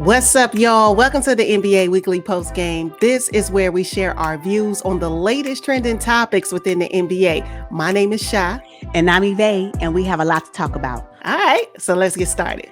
What's up, y'all? Welcome to the NBA Weekly Postgame. This is where we share our views on the latest trending topics within the NBA. My name is Sha. And I'm Evay, and we have a lot to talk about. All right, so let's get started.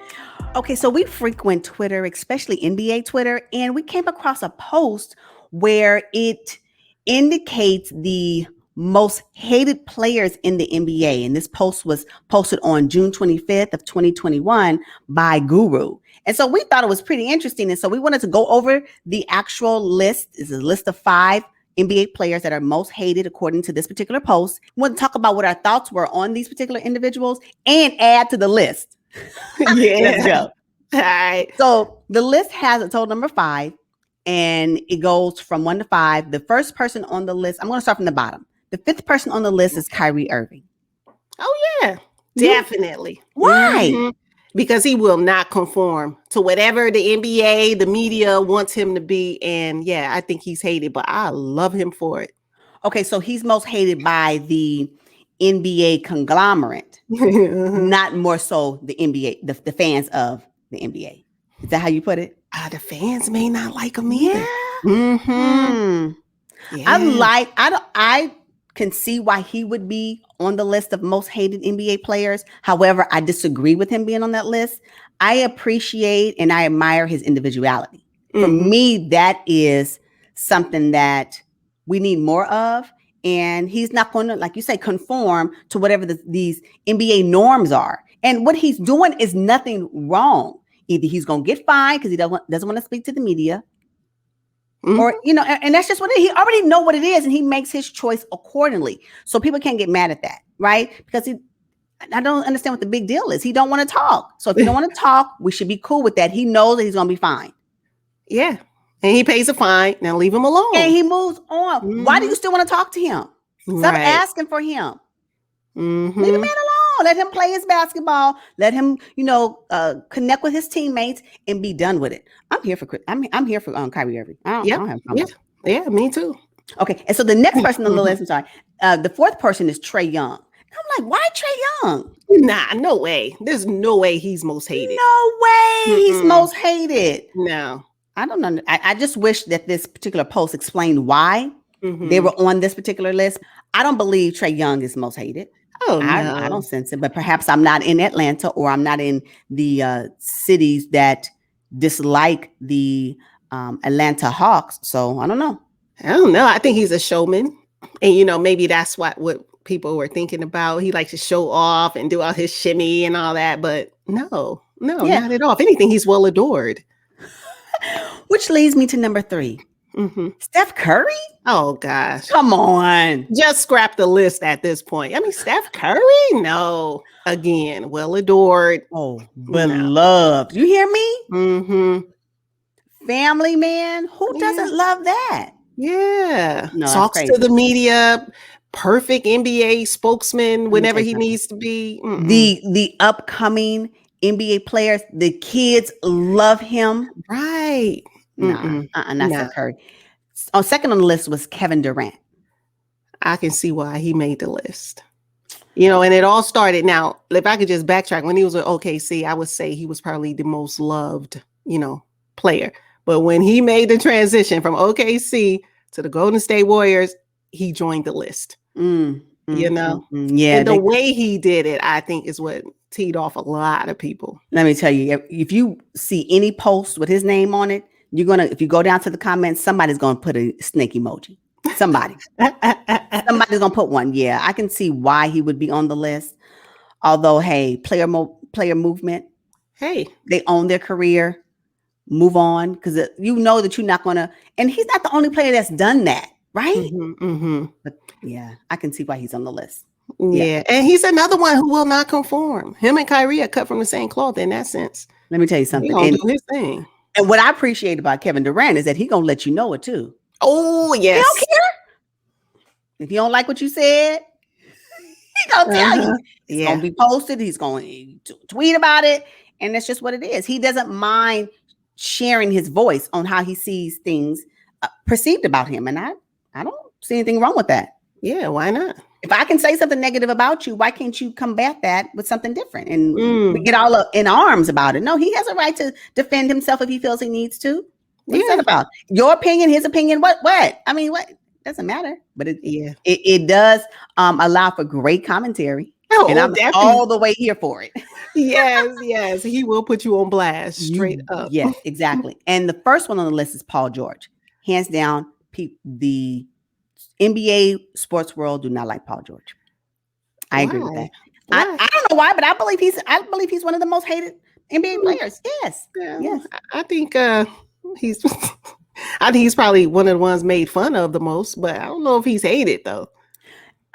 Okay, so we frequent Twitter, especially NBA Twitter, and we came across a post where it indicates the most hated players in the NBA. And this post was posted on June 25th of 2021 by Guru. And so we thought it was pretty interesting. And so we wanted to go over the actual list. It's a list of 5 NBA players that are most hated according to this particular post. We want to talk about what our thoughts were on these particular individuals and add to the list. Yeah. Let's go. All right. So the list has a total number 5, and it goes from 1 to 5. The first person on the list, I'm going to start from the bottom. The 5th person on the list is Kyrie Irving. Oh, yeah, definitely. Why? Mm-hmm. Because he will not conform to whatever the NBA, the media wants him to be. And yeah, I think he's hated, but I love him for it. Okay, so he's most hated by the NBA conglomerate, not more so the NBA, the fans of the NBA. Is that how you put it? The fans may not like him either. Yeah. Mm-hmm. Yeah. I can see why he would be on the list of most hated NBA players. However, I disagree with him being on that list. I appreciate and I admire his individuality. For me, that is something that we need more of. And he's not going to, like you say, conform to whatever these NBA norms are. And what he's doing is nothing wrong. Either he's going to get fined because he doesn't want to speak to the media. Or, and that's just what he already know what it is, and he makes his choice accordingly. So people can't get mad at that, right? Because I don't understand what the big deal is. He don't want to talk. So if you don't want to talk, we should be cool with that. He knows that he's going to be fine. Yeah. And he pays a fine. Now leave him alone. And he moves on. Why do you still want to talk to him? Stop asking for him. Leave the man alone. Let him play his basketball. Let him, connect with his teammates and be done with it. I'm here for Kyrie Irving. I don't have a problem. Yeah, me too. Okay, and so the next person on the list, I'm sorry, the 4th person is Trae Young. I'm like, why Trae Young? Nah, no way. There's no way he's most hated. No way he's most hated. No. I don't know. I just wish that this particular post explained why they were on this particular list. I don't believe Trae Young is most hated. Oh, no. I don't sense it, but perhaps I'm not in Atlanta or I'm not in the cities that dislike the Atlanta Hawks. So I don't know. I think he's a showman. And, maybe that's what people were thinking about. He likes to show off and do all his shimmy and all that. But no, not at all. If anything, he's well adored. Which leads me to number 3. Steph Curry? Oh, gosh. Come on. Just scrap the list at this point. I mean, Steph Curry? No. Again, well adored. Oh, beloved. You hear me? Mm-hmm. Family man. Who doesn't love that? Yeah. No, talks to the media. Perfect NBA spokesman whenever he needs to be. The upcoming NBA players, the kids love him. Right. Not Steph Curry. Second on the list was Kevin Durant. I can see why he made the list. And it all started. Now, if I could just backtrack, when he was with OKC, I would say he was probably the most loved, player. But when he made the transition from OKC to the Golden State Warriors, he joined the list. Yeah. And the way he did it, I think, is what teed off a lot of people. Let me tell you, if you see any post with his name on it, if you go down to the comments, somebody's going to put a snake emoji. Somebody's going to put one. Yeah, I can see why he would be on the list. Although, hey, player movement. Hey, they own their career. Move on, because that you're not going to. And he's not the only player that's done that, right? But yeah, I can see why he's on the list. Yeah, and he's another one who will not conform. Him and Kyrie are cut from the same cloth in that sense. Let me tell you something. He's gonna do his thing. And what I appreciate about Kevin Durant is that he's going to let you know it too. Oh, yes. He don't care. If you don't like what you said, he's going to tell you. It's going to be posted. He's going to tweet about it. And that's just what it is. He doesn't mind sharing his voice on how he sees things perceived about him. And I don't see anything wrong with that. Yeah, why not? If I can say something negative about you, why can't you combat that with something different? And we Mm. get all up in arms about it. No, he has a right to defend himself if he feels he needs to. What's that about? Your opinion, his opinion, what? I mean, what? Doesn't matter. But it does allow for great commentary. Oh, and I'm definitely. all the way here for it. Yes. He will put you on blast straight up. Yes, exactly. And the first one on the list is Paul George. Hands down, the NBA sports world do not like Paul George. I agree with that. I don't know why, but I believe he's one of the most hated NBA players. Yes. Yes. I think he's I think he's probably one of the ones made fun of the most, but I don't know if he's hated though.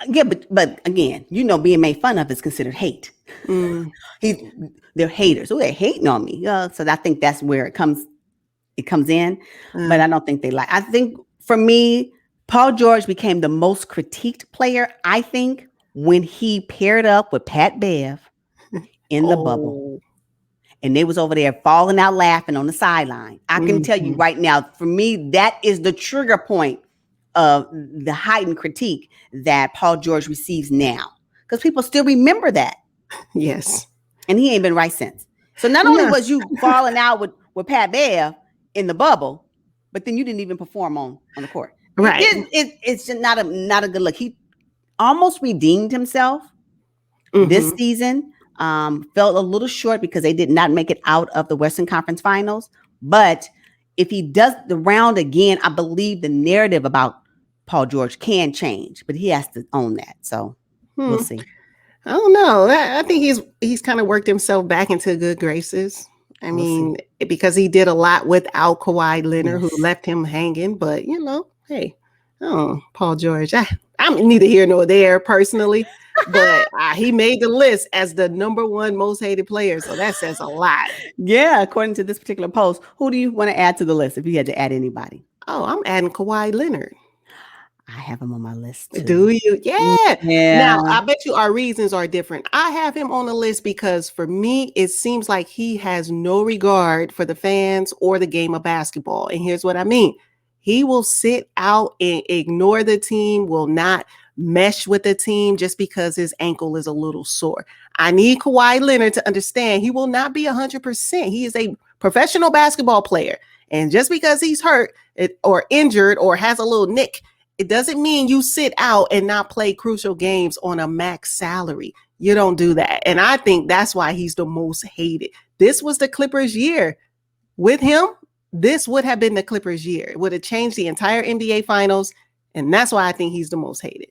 Yeah, but again, being made fun of is considered hate. They're haters. Oh, they're hating on me. So I think that's where it comes in. But I don't think they like. I think for me, Paul George became the most critiqued player, I think, when he paired up with Pat Bev in the bubble. And they was over there falling out laughing on the sideline. I can tell you right now, for me, that is the trigger point of the heightened critique that Paul George receives now. Because people still remember that. Yes. And he ain't been right since. So not only was you falling out with Pat Bev in the bubble, but then you didn't even perform on the court. Right. It's just not a good look. He almost redeemed himself this season. Felt a little short because they did not make it out of the Western Conference Finals. But if he does the round again, I believe the narrative about Paul George can change, but he has to own that. So we'll see. I don't know. I think he's kind of worked himself back into good graces. I mean, because he did a lot without Kawhi Leonard, who left him hanging. But hey, Paul George, I'm neither here nor there personally. But he made the list as the number one most hated player. So that says a lot. Yeah, according to this particular post. Who do you want to add to the list if you had to add anybody? Oh, I'm adding Kawhi Leonard. I have him on my list too. Do you? Yeah. Now, I bet you our reasons are different. I have him on the list because for me, it seems like he has no regard for the fans or the game of basketball. And here's what I mean. He will sit out and ignore the team, will not mesh with the team just because his ankle is a little sore. I need Kawhi Leonard to understand he will not be 100%. He is a professional basketball player. And just because he's hurt or injured or has a little nick, it doesn't mean you sit out and not play crucial games on a max salary. You don't do that. And I think that's why he's the most hated. This was the Clippers' year. With him, this would have been the Clippers' year. It would have changed the entire NBA Finals. And that's why I think he's the most hated.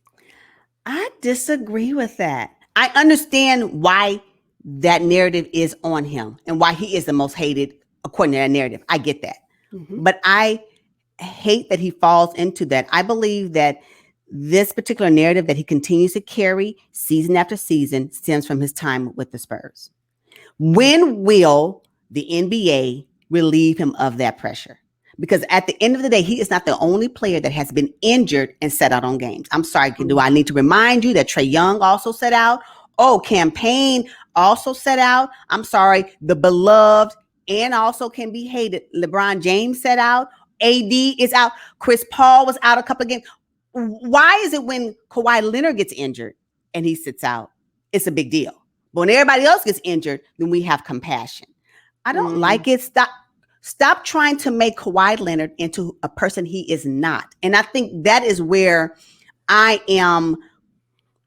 I disagree with that. I understand why that narrative is on him and why he is the most hated according to that narrative. I get that. But I hate that he falls into that. I believe that this particular narrative that he continues to carry season after season stems from his time with the Spurs. When will the NBA relieve him of that pressure? Because at the end of the day, he is not the only player that has been injured and set out on games. I'm sorry, do I need to remind you that Trae Young also set out? Oh, Campaign also set out. I'm sorry, the beloved and also can be hated LeBron James set out. AD is out. Chris Paul was out a couple of games. Why is it when Kawhi Leonard gets injured and he sits out, it's a big deal? But when everybody else gets injured, then we have compassion. I don't like it. Stop trying to make Kawhi Leonard into a person he is not. And I think that is where I am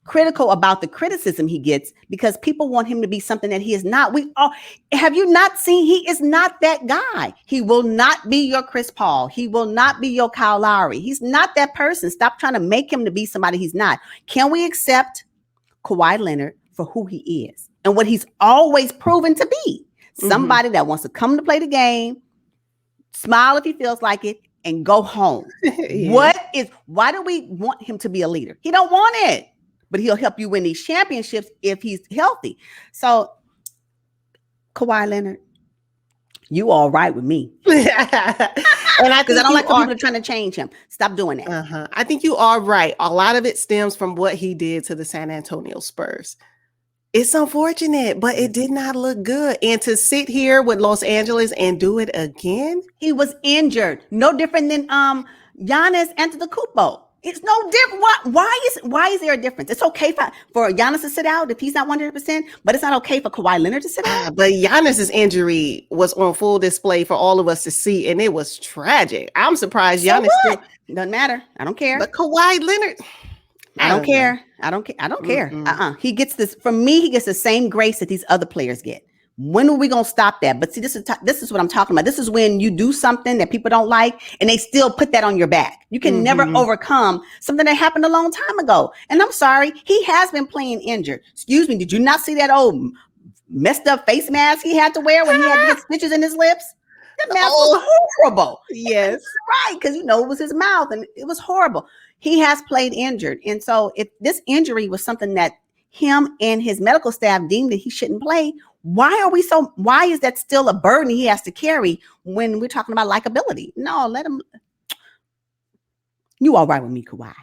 critical about the criticism he gets, because people want him to be something that he is not. Have you not seen? He is not that guy. He will not be your Chris Paul. He will not be your Kyle Lowry. He's not that person. Stop trying to make him to be somebody he's not. Can we accept Kawhi Leonard for who he is and what he's always proven to be? Somebody that wants to come to play the game, smile if he feels like it, and go home. Why do we want him to be a leader? He don't want it. But he'll help you win these championships if he's healthy. So, Kawhi Leonard, you all right with me. And I don't like people trying to change him. Stop doing that. I think you are right. A lot of it stems from what he did to the San Antonio Spurs. It's unfortunate, but it did not look good. And to sit here with Los Angeles and do it again. He was injured. No different than Giannis Antetokounmpo. It's no different. Why is there a difference? It's okay for Giannis to sit out if he's not 100%, but it's not okay for Kawhi Leonard to sit out. But Giannis's injury was on full display for all of us to see, and it was tragic. I'm surprised Giannis what? Doesn't matter. I don't care. But Kawhi Leonard, I don't care. I don't care. He gets this from me. He gets the same grace that these other players get. When are we gonna stop that? But see, this is what I'm talking about. This is when you do something that people don't like, and they still put that on your back. You can never overcome something that happened a long time ago. And I'm sorry, he has been playing injured. Excuse me, did you not see that old messed up face mask he had to wear when he had to get stitches in his lips? That mask was horrible. Yes, right, because it was his mouth, and it was horrible. He has played injured, and so if this injury was something that him and his medical staff deemed that he shouldn't play, why is that still a burden he has to carry when we're talking about likability? No, let him. You all right with me, Kawhi?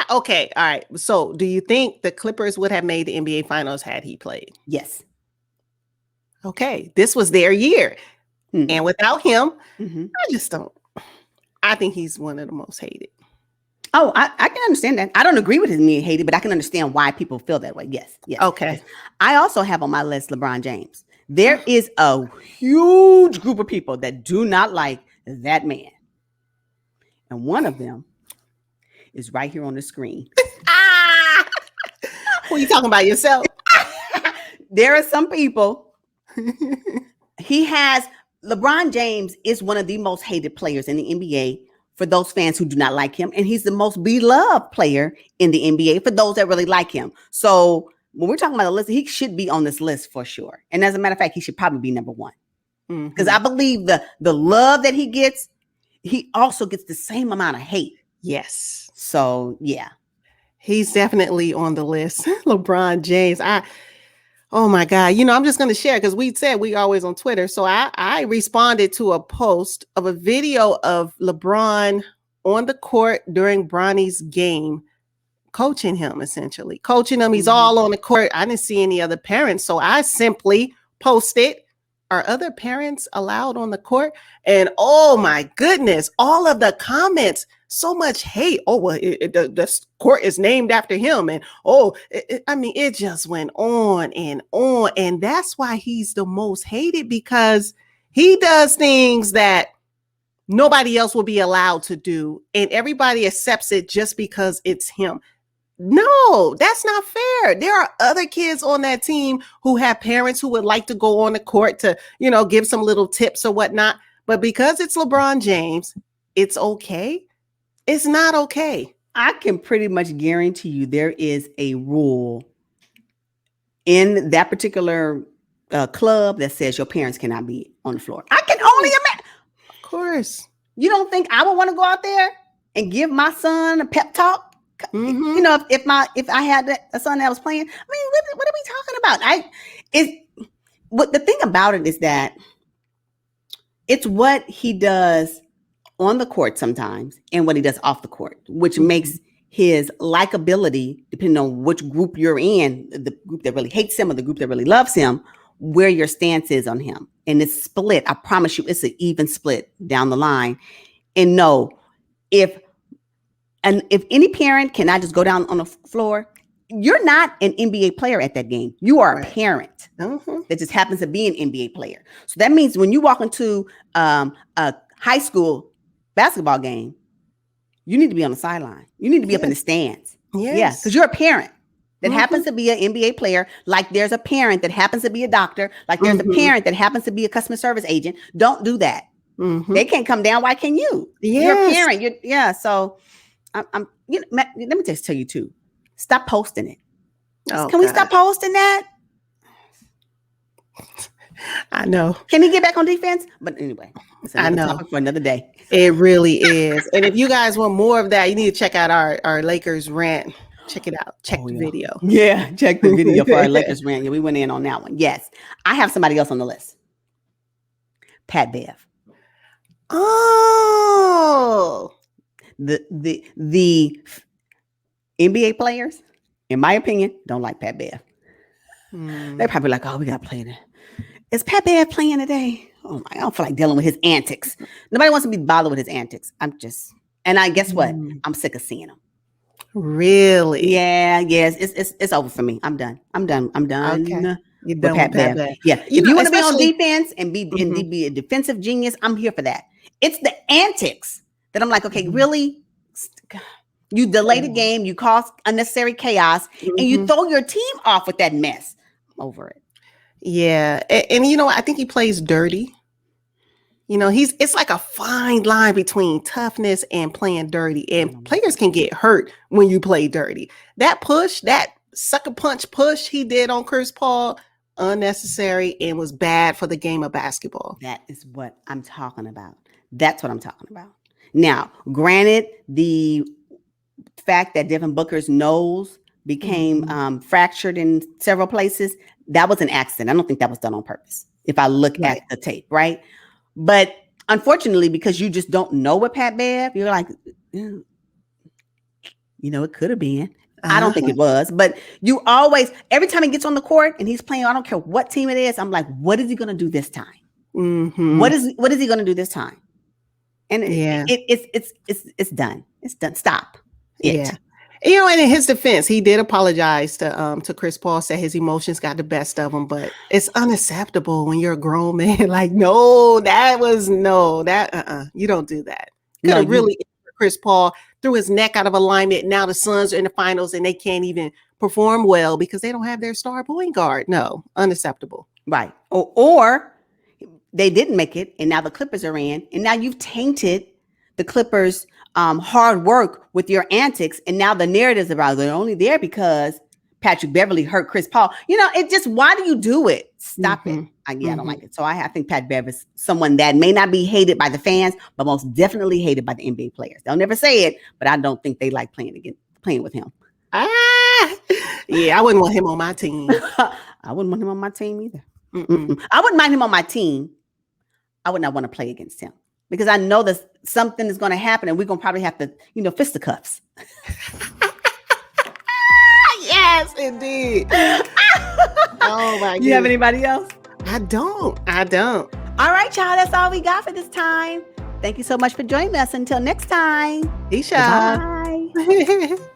Okay, all right. So, do you think the Clippers would have made the NBA Finals had he played? Yes. Okay, this was their year, and without him, I just don't. I think he's one of the most hated. Oh, I can understand that. I don't agree with his being hated, but I can understand why people feel that way. Yes. Okay. Yes. I also have on my list LeBron James. There is a huge group of people that do not like that man. And one of them is right here on the screen. Who are you talking about, yourself? There are some people. LeBron James is one of the most hated players in the NBA for those fans who do not like him. And he's the most beloved player in the NBA for those that really like him. So when we're talking about the list, he should be on this list for sure. And as a matter of fact, he should probably be number one. Because I believe the love that he gets, he also gets the same amount of hate. Yes. So, yeah. He's definitely on the list. LeBron James. Oh my God. I'm just going to share because we said we always on Twitter. So I responded to a post of a video of LeBron on the court during Bronny's game, coaching him, essentially. Coaching him. He's all on the court. I didn't see any other parents. So I simply posted, are other parents allowed on the court? And oh my goodness, all of the comments, so much hate. Oh, well, the court is named after him. And it just went on. And that's why he's the most hated, because he does things that nobody else will be allowed to do. And everybody accepts it just because it's him. No, that's not fair. There are other kids on that team who have parents who would like to go on the court to, give some little tips or whatnot. But because it's LeBron James, it's okay. It's not okay. I can pretty much guarantee you there is a rule in that particular club that says your parents cannot be on the floor. I can only imagine. Of course. You don't think I would want to go out there and give my son a pep talk? If I had a son that was playing, what are we talking about? The thing about it is that it's what he does on the court sometimes and what he does off the court, which makes his likability, depending on which group you're in, the group that really hates him or the group that really loves him, where your stance is on him. And it's split. I promise you, it's an even split down the line. And no, if any parent cannot just go down on the floor, you're not an NBA player at that game. You are a parent that just happens to be an NBA player. So that means when you walk into a high school basketball game, you need to be on the sideline. You need to be up in the stands. Yes. Yeah, because you're a parent that happens to be an NBA player, like there's a parent that happens to be a doctor, like there's a parent that happens to be a customer service agent. Don't do that. They can't come down. Why can you? Yes. You're a parent. So let me just tell you too. Stop posting it. Can we stop posting that? I know. Can he get back on defense? But anyway, it's I know. topic for another day. It really is. And if you guys want more of that, you need to check out our Lakers rant. Check it out. Check the video. Yeah, check the video for our Lakers rant. Yeah, we went in on that one. Yes. I have somebody else on the list. Pat Bev. Oh. The NBA players, in my opinion, don't like Pat Bev. They're probably like, oh, we got to play that. Is Pat Bev playing today? Oh my, I don't feel like dealing with his antics. Nobody wants to be bothered with his antics. And I guess what? Mm. I'm sick of seeing them. Really? Yeah, yes, it's over for me. I'm done. Okay. You're With done with Pat Pat Bev. Bev. Yeah, You if know, you want to be on especially defense and Mhm. be a defensive genius, I'm here for that. It's the antics that I'm like, okay, Mhm. really, you delay the Yeah. game, you cause unnecessary chaos, and you Mhm. throw your team off with that mess. I'm over it. Yeah. And you know what? I think he plays dirty. You know, it's like a fine line between toughness and playing dirty. I And don't like players it. can get hurt when you play dirty. That push, that sucker punch push he did on Chris Paul, unnecessary and was bad for the game of basketball. That is what I'm talking about. That's what I'm talking about. Now, granted, the fact that Devin Booker's nose became Mhm. fractured in several places, that was an accident. I don't think that was done on purpose. If I look Right. at the tape, right? But unfortunately, because you just don't know what Pat Bev, you're like, "Mm, it could have been. I don't think Uh-huh. it was, but you always, every time he gets on the court and he's playing, I don't care what team it is, I'm like, what is he going to do this time? Mhm. What is he going to do this time? And Yeah. it's done. It's done. Stop it. Yeah. You know, and in his defense, he did apologize to Chris Paul, said his emotions got the best of him, but it's unacceptable when you're a grown man. Like, no, you don't do that. Could No, have you really injured Chris Paul, threw his neck out of alignment. Now the Suns are in the finals and they can't even perform well because they don't have their star point guard. No, unacceptable. right. Or they didn't make it, and now the Clippers are in, and now you've tainted the Clippers' hard work with your antics, and now the narratives about they're only there because Patrick Beverly hurt Chris Paul. It just, why do you do it? Stop it. Hmm. I don't Hmm. like it. So I think Pat Bev is someone that may not be hated by the fans, but most definitely hated by the NBA players. They'll never say it, but I don't think they like playing with him. Ah, yeah, I wouldn't want him on my team. I wouldn't want him on my team either. Mm-mm. I wouldn't mind him on my team. I would not want to play against him because I know that something is going to happen and we're going to probably have to, fisticuffs. Yes, indeed. Oh my You have goodness. anybody else? I don't. All right, y'all. That's all we got for this time. Thank you so much for joining us. Until next time. Isha. Bye.